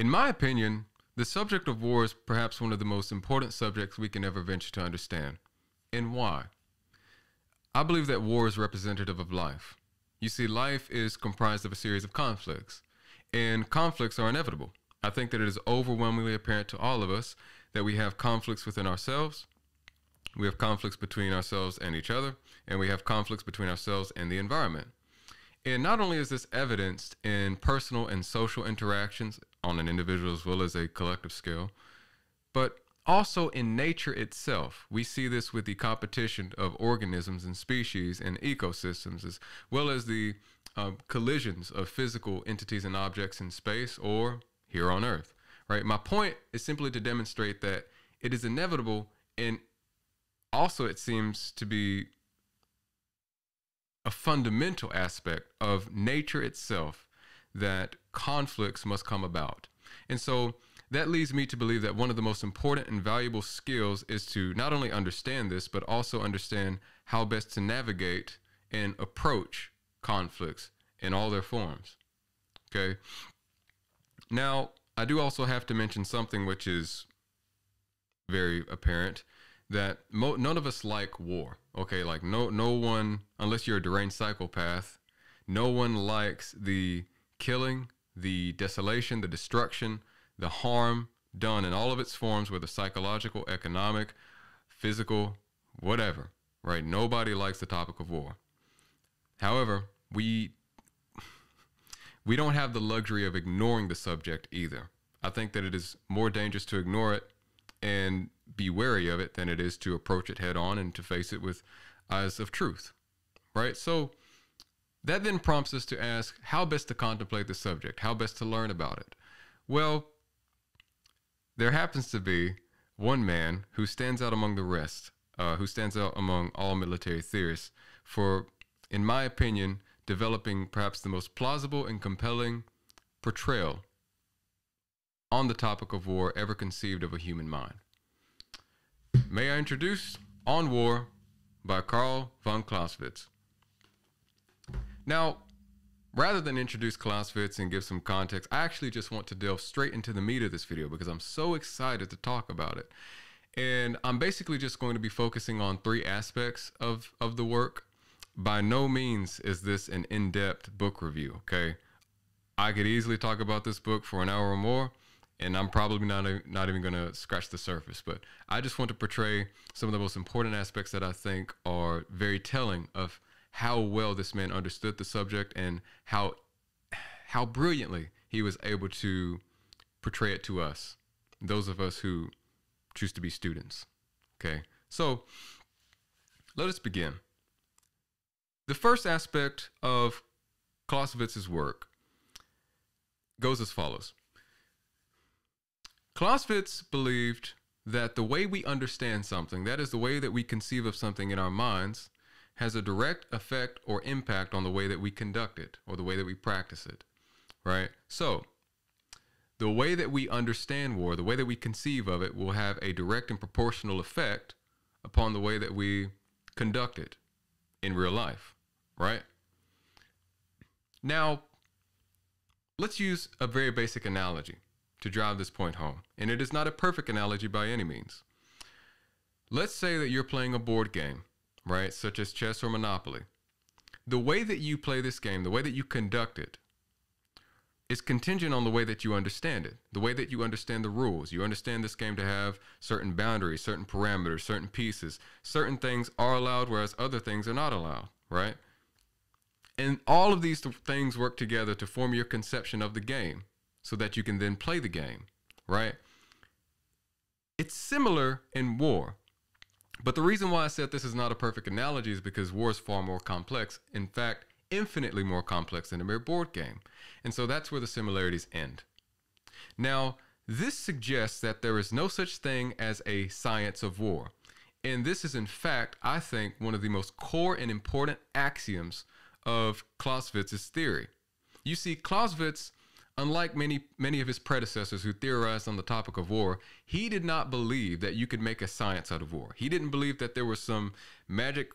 In my opinion, the subject of war is perhaps one of the most important subjects we can ever venture to understand. And why? I believe that war is representative of life. You see, life is comprised of a series of conflicts, and conflicts are inevitable. I think that it is overwhelmingly apparent to all of us that we have conflicts within ourselves, we have conflicts between ourselves and each other, and we have conflicts between ourselves and the environment. And not only is this evidenced in personal and social interactions on an individual as well as a collective scale, but also in nature itself. We see this with the competition of organisms and species and ecosystems, as well as the collisions of physical entities and objects in space or here on Earth, right? My point is simply to demonstrate that it is inevitable, and also it seems to be a fundamental aspect of nature itself that conflicts must come about. And so that leads me to believe that one of the most important and valuable skills is to not only understand this, but also understand how best to navigate and approach conflicts in all their forms. Okay. Now, I do also have to mention something which is very apparent, that none of us like war. Okay, like no one, unless you're a deranged psychopath, no one likes the killing, the desolation, the destruction, the harm done in all of its forms, whether psychological, economic, physical, whatever, right? Nobody likes the topic of war. However, we don't have the luxury of ignoring the subject either. I think that it is more dangerous to ignore it and be wary of it than it is to approach it head on and to face it with eyes of truth, right? So that then prompts us to ask how best to contemplate the subject, how best to learn about it. Well, there happens to be one man who stands out among the rest, who stands out among all military theorists for, in my opinion, developing perhaps the most plausible and compelling portrayal on the topic of war ever conceived of a human mind. May I introduce On War by Karl von Clausewitz. Now, rather than introduce Clausewitz and give some context, I actually just want to delve straight into the meat of this video because I'm so excited to talk about it. And I'm basically just going to be focusing on three aspects of the work. By no means is this an in-depth book review, okay? I could easily talk about this book for an hour or more, and I'm probably not even going to scratch the surface. But I just want to portray some of the most important aspects that I think are very telling of how well this man understood the subject and how brilliantly he was able to portray it to us, those of us who choose to be students. Okay, so let us begin. The first aspect of Clausewitz's work goes as follows. Clausewitz believed that the way we understand something, that is the way that we conceive of something in our minds, has a direct effect or impact on the way that we conduct it or the way that we practice it, right? So the way that we understand war, the way that we conceive of it, will have a direct and proportional effect upon the way that we conduct it in real life, right? Now, let's use a very basic analogy to drive this point home. And it is not a perfect analogy by any means. Let's say that you're playing a board game, right? Such as chess or Monopoly. The way that you play this game, the way that you conduct it, is contingent on the way that you understand it, the way that you understand the rules. You understand this game to have certain boundaries, certain parameters, certain pieces. Certain things are allowed, whereas other things are not allowed, right? And all of these things work together to form your conception of the game so that you can then play the game, right? It's similar in war. But the reason why I said this is not a perfect analogy is because war is far more complex. In fact, infinitely more complex than a mere board game. And so that's where the similarities end. Now, this suggests that there is no such thing as a science of war. And this is, in fact, I think, one of the most core and important axioms of Clausewitz's theory. You see, Clausewitz, unlike many of his predecessors who theorized on the topic of war, he did not believe that you could make a science out of war. He didn't believe that there was some magic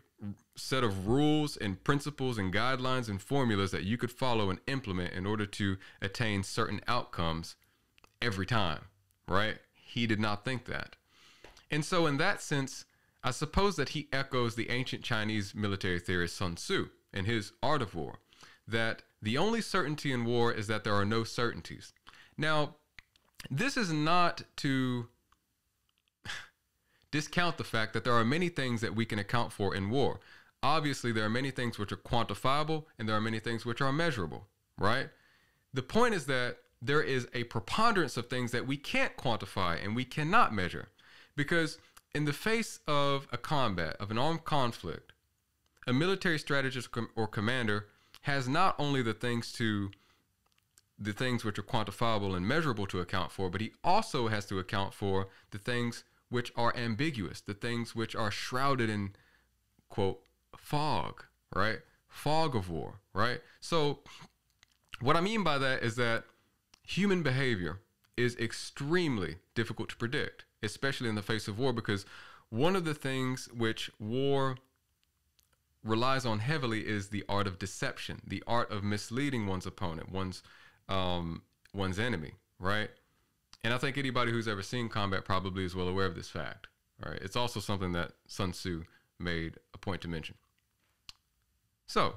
set of rules and principles and guidelines and formulas that you could follow and implement in order to attain certain outcomes every time, right? He did not think that. And so in that sense, I suppose that he echoes the ancient Chinese military theorist Sun Tzu in his Art of War, that the only certainty in war is that there are no certainties. Now, this is not to discount the fact that there are many things that we can account for in war. Obviously, there are many things which are quantifiable and there are many things which are measurable, right? The point is that there is a preponderance of things that we can't quantify and we cannot measure, because in the face of a combat, of an armed conflict, a military strategist or commander has not only the things which are quantifiable and measurable to account for, but he also has to account for the things which are ambiguous, the things which are shrouded in, quote, fog, right? Fog of war, right? So what I mean by that is that human behavior is extremely difficult to predict, especially in the face of war, because one of the things which war relies on heavily is the art of deception, the art of misleading one's opponent, one's enemy, right? And I think anybody who's ever seen combat probably is well aware of this fact, right? It's also something that Sun Tzu made a point to mention. So,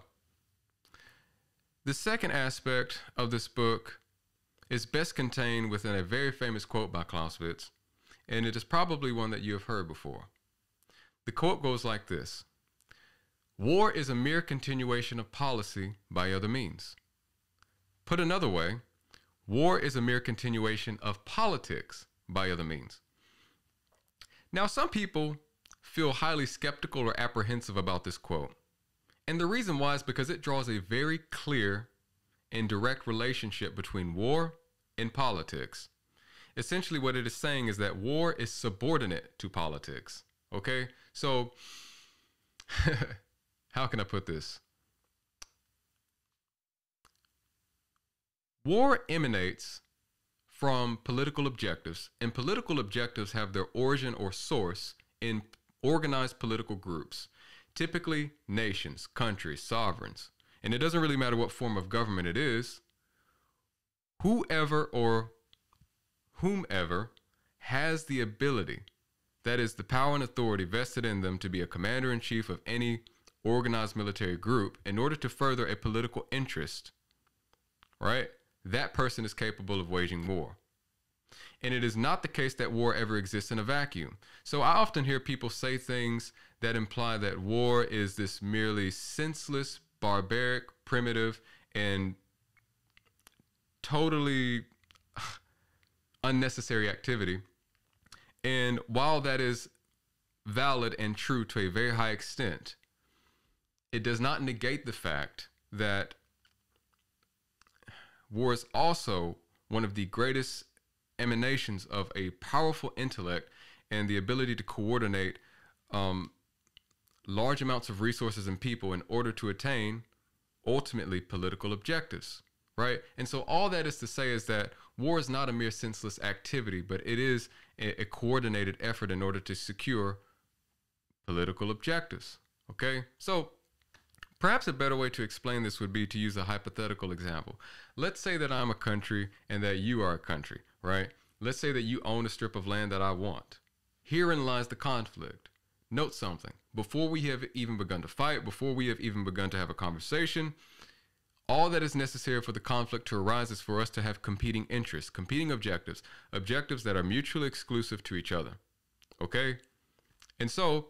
the second aspect of this book is best contained within a very famous quote by Clausewitz, and it is probably one that you have heard before. The quote goes like this: "War is a mere continuation of policy by other means." Put another way, war is a mere continuation of politics by other means. Now, some people feel highly skeptical or apprehensive about this quote. And the reason why is because it draws a very clear and direct relationship between war and politics. Essentially, what it is saying is that war is subordinate to politics. Okay? So, how can I put this? War emanates from political objectives, and political objectives have their origin or source in organized political groups, typically nations, countries, sovereigns. And it doesn't really matter what form of government it is. Whoever or whomever has the ability, that is the power and authority vested in them to be a commander-in-chief of any organized military group in order to further a political interest, right? That person is capable of waging war. And it is not the case that war ever exists in a vacuum. So I often hear people say things that imply that war is this merely senseless, barbaric, primitive, and totally unnecessary activity. And while that is valid and true to a very high extent, it does not negate the fact that war is also one of the greatest emanations of a powerful intellect and the ability to coordinate large amounts of resources and people in order to attain ultimately political objectives, right? And so all that is to say is that war is not a mere senseless activity, but it is a coordinated effort in order to secure political objectives, okay? So perhaps a better way to explain this would be to use a hypothetical example. Let's say that I'm a country and that you are a country, right? Let's say that you own a strip of land that I want. Herein lies the conflict. Note something. Before we have even begun to fight, before we have even begun to have a conversation, all that is necessary for the conflict to arise is for us to have competing interests, competing objectives, objectives that are mutually exclusive to each other, okay? And so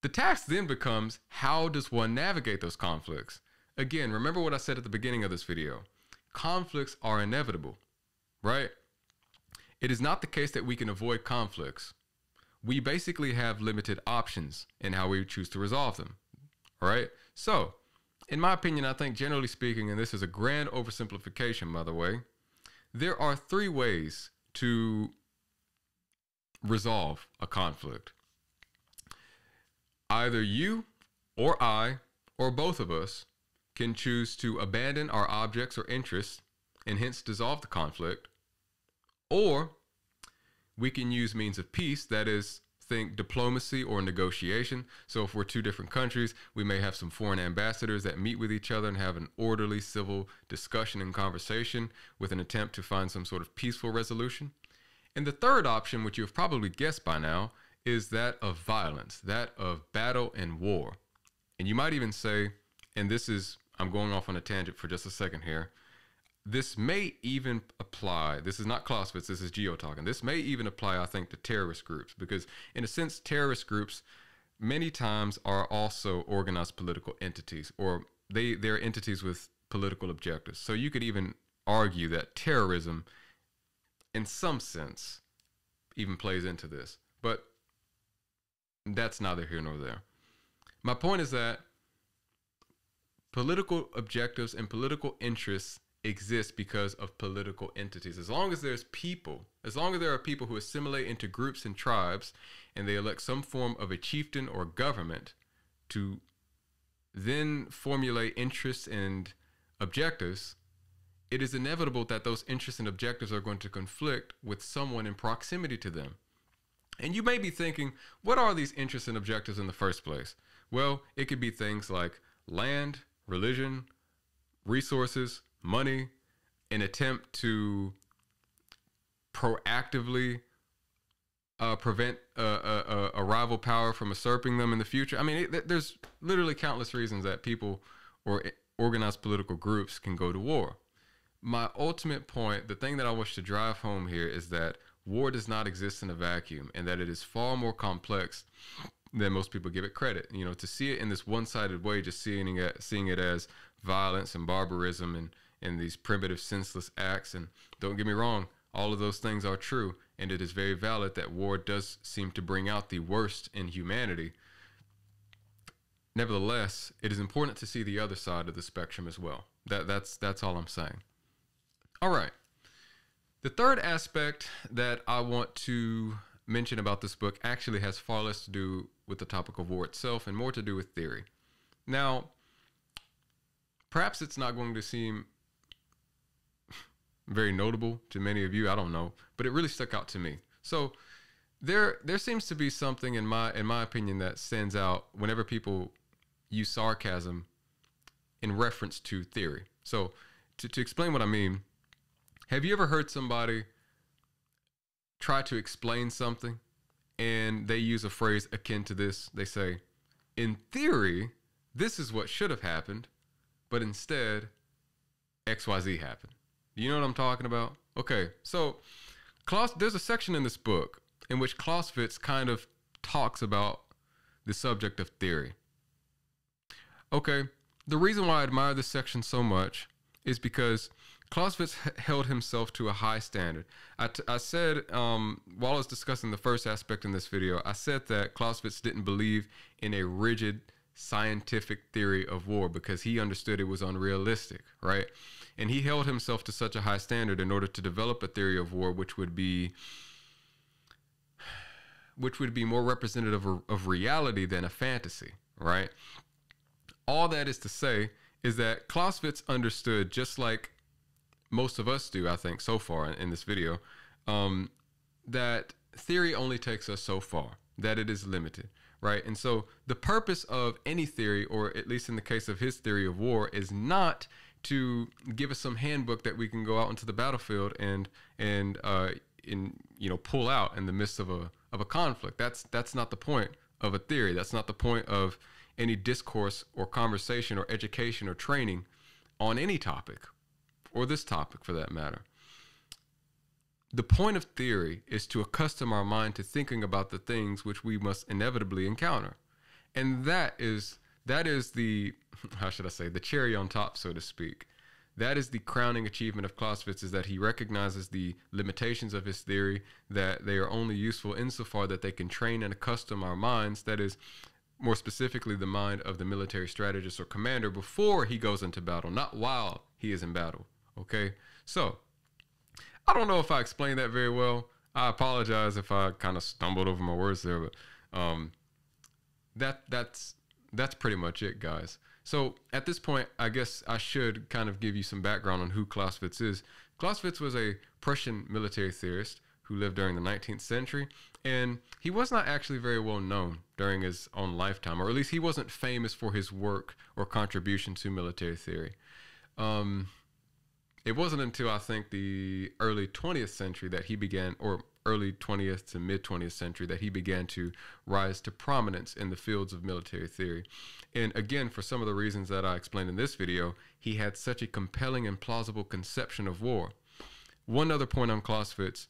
the task then becomes, how does one navigate those conflicts? Again, remember what I said at the beginning of this video. Conflicts are inevitable, right? It is not the case that we can avoid conflicts. We basically have limited options in how we choose to resolve them, all right? So, in my opinion, I think generally speaking, and this is a grand oversimplification, by the way, there are three ways to resolve a conflict. Either you or I or both of us can choose to abandon our objects or interests and hence dissolve the conflict, or we can use means of peace, that is, think diplomacy or negotiation. So if we're two different countries, we may have some foreign ambassadors that meet with each other and have an orderly civil discussion and conversation with an attempt to find some sort of peaceful resolution. And the third option, which you've probably guessed by now, is that of violence, that of battle and war. And you might even say, and this is, I'm going off on a tangent for just a second here, this may even apply, this is not Clausewitz, this is Geo talking, this may even apply, I think, to terrorist groups, because in a sense, terrorist groups many times are also organized political entities, or they're entities with political objectives. So you could even argue that terrorism, in some sense, even plays into this, but that's neither here nor there. My point is that political objectives and political interests exist because of political entities. As long as there's people, as long as there are people who assimilate into groups and tribes, and they elect some form of a chieftain or government to then formulate interests and objectives, it is inevitable that those interests and objectives are going to conflict with someone in proximity to them. And you may be thinking, what are these interests and objectives in the first place? Well, it could be things like land, religion, resources, money, an attempt to proactively prevent a rival power from usurping them in the future. I mean, there's literally countless reasons that people or organized political groups can go to war. My ultimate point, the thing that I wish to drive home here, is that war does not exist in a vacuum, and that it is far more complex than most people give it credit. You know, to see it in this one-sided way, just seeing it as violence and barbarism and these primitive, senseless acts. And don't get me wrong, all of those things are true, and it is very valid that war does seem to bring out the worst in humanity. Nevertheless, it is important to see the other side of the spectrum as well. That's all I'm saying. All right. The third aspect that I want to mention about this book actually has far less to do with the topic of war itself and more to do with theory. Now, perhaps it's not going to seem very notable to many of you, I don't know, but it really stuck out to me. So there seems to be something in my opinion that stands out whenever people use sarcasm in reference to theory. So to explain what I mean, have you ever heard somebody try to explain something and they use a phrase akin to this? They say, in theory, this is what should have happened, but instead XYZ happened. You know what I'm talking about? Okay, so there's a section in this book in which Clausewitz kind of talks about the subject of theory. Okay, the reason why I admire this section so much is because Clausewitz held himself to a high standard. I said, while I was discussing the first aspect in this video, I said that Clausewitz didn't believe in a rigid scientific theory of war because he understood it was unrealistic, right? And he held himself to such a high standard in order to develop a theory of war which would be more representative of reality than a fantasy, right? All that is to say is that Clausewitz understood, just like most of us do, I think, so far in this video, that theory only takes us so far, that it is limited, right? And so the purpose of any theory, or at least in the case of his theory of war, is not to give us some handbook that we can go out into the battlefield and pull out in the midst of a conflict. That's not the point of a theory. That's not the point of any discourse or conversation or education or training on any topic, or this topic for that matter. The point of theory is to accustom our mind to thinking about the things which we must inevitably encounter. And that is the, how should I say, the cherry on top, so to speak. That is the crowning achievement of Clausewitz, is that he recognizes the limitations of his theory, that they are only useful insofar that they can train and accustom our minds, that is, more specifically the mind of the military strategist or commander, before he goes into battle, not while he is in battle. Okay, so I don't know if I explained that very well. I apologize if I kind of stumbled over my words there, but that's pretty much it, guys. So at this point, I guess I should kind of give you some background on who Clausewitz is. Clausewitz was a Prussian military theorist who lived during the 19th century. And he was not actually very well known during his own lifetime, or at least he wasn't famous for his work or contribution to military theory. It wasn't until I think the early 20th century that he began, or early 20th to mid 20th century, that he began to rise to prominence in the fields of military theory. And again, for some of the reasons that I explained in this video, he had such a compelling and plausible conception of war. One other point on Clausewitz: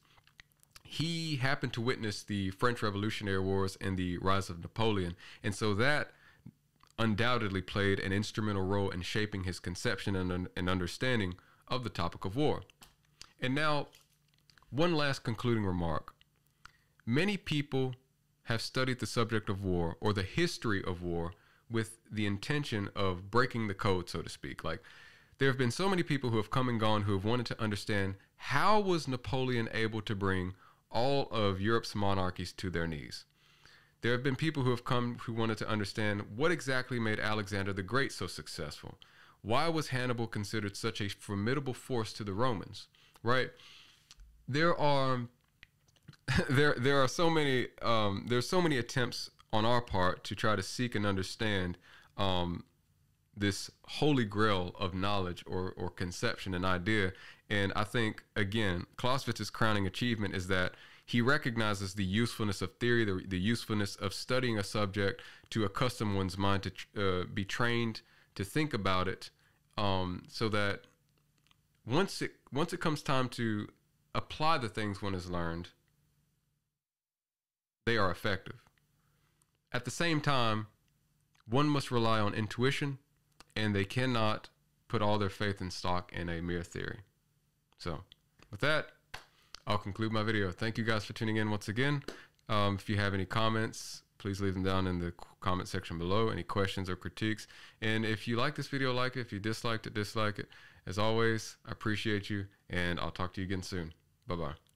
he happened to witness the French Revolutionary Wars and the rise of Napoleon. And so that undoubtedly played an instrumental role in shaping his conception and understanding of the topic of war. And now, one last concluding remark. Many people have studied the subject of war or the history of war with the intention of breaking the code, so to speak. Like, there have been so many people who have come and gone who have wanted to understand, how was Napoleon able to bring all of Europe's monarchies to their knees? There have been people who have come who wanted to understand what exactly made Alexander the Great so successful. Why was Hannibal considered such a formidable force to the Romans, right? There are so many there's so many attempts on our part to try to seek and understand this holy grail of knowledge or conception and idea. And I think, again, Clausewitz's crowning achievement is that he recognizes the usefulness of theory, the usefulness of studying a subject to accustom one's mind to be trained to think about it, so that once it comes time to apply the things one has learned, they are effective. At the same time, one must rely on intuition, and they cannot put all their faith and stock in a mere theory. So with that, I'll conclude my video. Thank you guys for tuning in once again. If you have any comments, please leave them down in the comment section below. Any questions or critiques. And if you like this video, like it. If you disliked it, dislike it. As always, I appreciate you, and I'll talk to you again soon. Bye-bye.